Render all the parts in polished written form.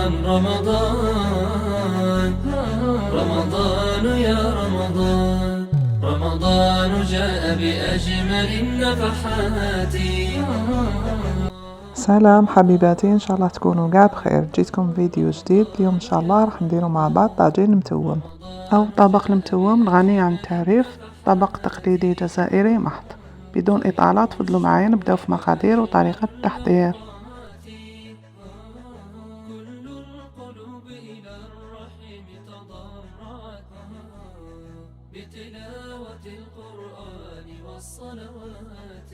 رمضان رمضان يا رمضان، رمضان جاء بأجمل النفحات. سلام حبيباتي، ان شاء الله تكونوا قاع بخير. جيتكم فيديو جديد اليوم ان شاء الله راح نديروا مع بعض طاجين متوم او طبق المتوم الغني عن التعريف، طبق تقليدي جزائري محض. بدون اطالات تفضلوا معايا نبداو في مقادير وطريقة التحضير. بتلاوة القرآن والصلوات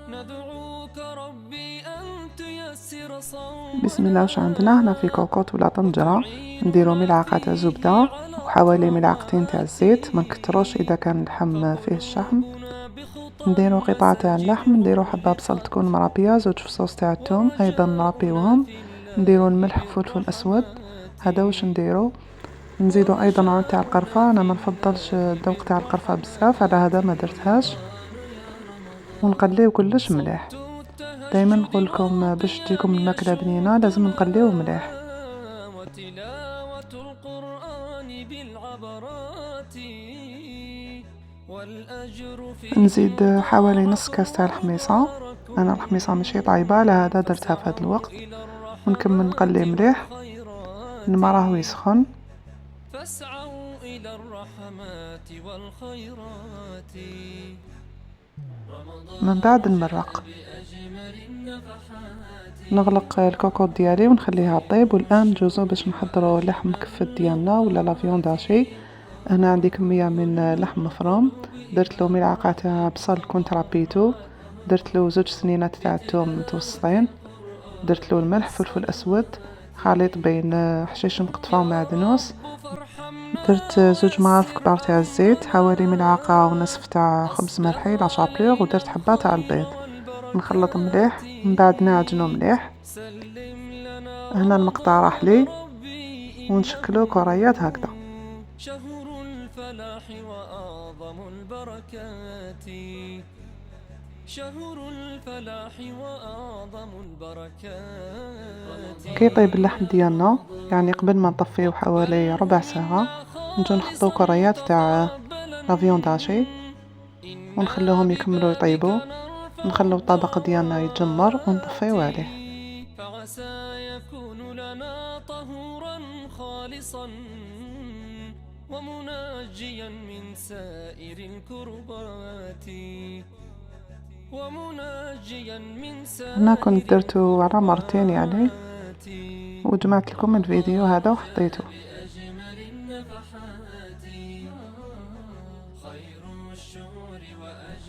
ندعوك ربي أن تيسر صوم. بسم الله. وش عندنا هنا؟ في كوكوط ولا طنجرة نديرو ملعقة تاع زبدة وحوالي ملعقتين تاع الزيت، ما نكتروش اذا كان اللحم فيه الشحم. نديرو قطعة تاع اللحم، نديرو حبة بصل تكون مربية، 2 فصوص تاع الثوم ايضا نربيوهم، نديرو الملح وفلفل اسود. هذا واش نديرو. نزيدو ايضا عود تاع القرفة، انا ما نفضلش الذوق تاع القرفة بزاف على هذا ما درتهاش. ونقليو كلش مليح. دائما نقول لكم باش تجيكم الماكله بنينه لازم نقليو مليح. وتلاوة القرآن بالعبرات والأجر في نزيد حوالي نص كاس تاع الحميصه، انا الحميصه ماشي طايبه لهذا درتها في هذا الوقت. ونكمل نقلي مليح. الماء راهو يسخن. فاسعوا إلى الرحمات والخيرات. من بعد نمرق، نغلق الكوكوط ديالي ونخليها طيب. والان نجوزو باش نحضروا اللحم مكفت ديالنا ولا لا فيوند هاشي. هنا عندي كميه من لحم مفروم، درت له ملعقه تاع بصل كنت ربيته، درت له 2 سنينات تاع الثوم متوسطين، درت له الملح فلفل اسود خليط بين حشيش مقطفه ومعدنوس، درت 2 معالق كبار تاع الزيت، حوالي ملعقه ونصف تاع خبز مرحي لا شابور، ودرت حبه تاع البيض. نخلط مليح من بعد نعجنو مليح. هنا المقطع راح لي ونشكلو كريات هكذا. شهر الفلاح وأعظم البركات، شهر الفلاح وأعظم البركات. كي يطيب اللحم ديالنا يعني قبل ما نطفيه حوالي ربع ساعة، نجو نحطو كريات تاع لا فيوند هاشي ونخلوهم يكملوا يطيبوا. نخلو الطبق ديالنا يتجمر ونطفيو عليه. فعسى يكون لنا طهورا خالصا ومناجيا من سائر الكربات، ومناجيا من سائر. انا كنت درتو على مرتين يعني، وجمعت لكم الفيديو هذا وحطيته.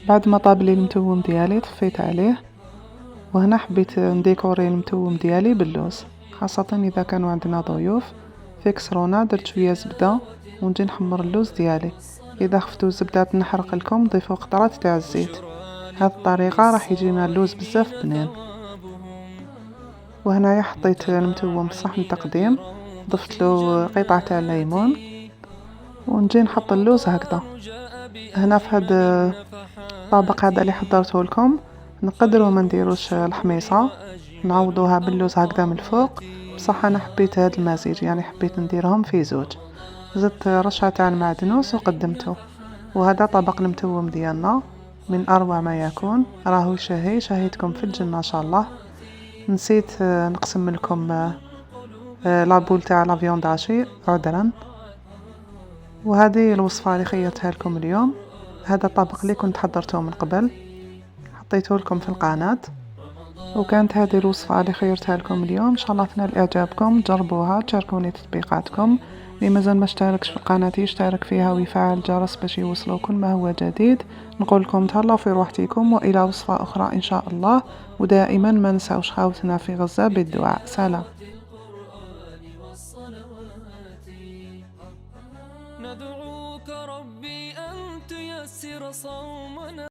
بعد ما طاب لي المتوم ديالي طفيت عليه. وهنا حبيت نديكوري المتوم ديالي باللوز، خاصة اذا كانوا عندنا ضيوف. في كسرونة درت شوية زبدة ونجي نحمر اللوز ديالي. اذا خفتوا الزبدة تنحرق لكم ضيفوا قطرات تاع الزيت، هذه الطريقة راح يجينا اللوز بزاف بنين. وهنايا حطيت المتوم في صحن تقديم، ضفت له قطعة تاع الليمون ونجي نحط اللوز هكذا. هنا في هذا الطبق هذا اللي حضرته لكم نقدروا ما نديروش الحميصه، نعوضوها باللوز هكذا من الفوق. بصح انا حبيت هذا المزيج، يعني حبيت نديرهم في زوج. زدت رشه تاع المعدنوس وقدمته. وهذا طبق المتوم ديالنا من اروع ما يكون، راهو شهي شهيتكم في الجنه ان شاء الله. نسيت نقسم لكم لابول تاع لا فيوند هاشي، عذرا. وهذه الوصفه اللي خيرتها لكم اليوم. هذا الطبق اللي كنت حضرته من قبل حطيته لكم في القناه، وكانت هذه الوصفه اللي خيرتها لكم اليوم. ان شاء الله تنال اعجابكم، جربوها، تشاركوني تطبيقاتكم. اللي مازال ما اشتركش في القناه يشترك فيها ويفعل الجرس باش يوصلوا كل ما هو جديد. نقول لكم تهلاو في روحتكم والى وصفه اخرى ان شاء الله. ودائما ما نساوش خاوتنا في غزه بالدعاء. سلام. ندعوك ربي أن تيسر صومنا.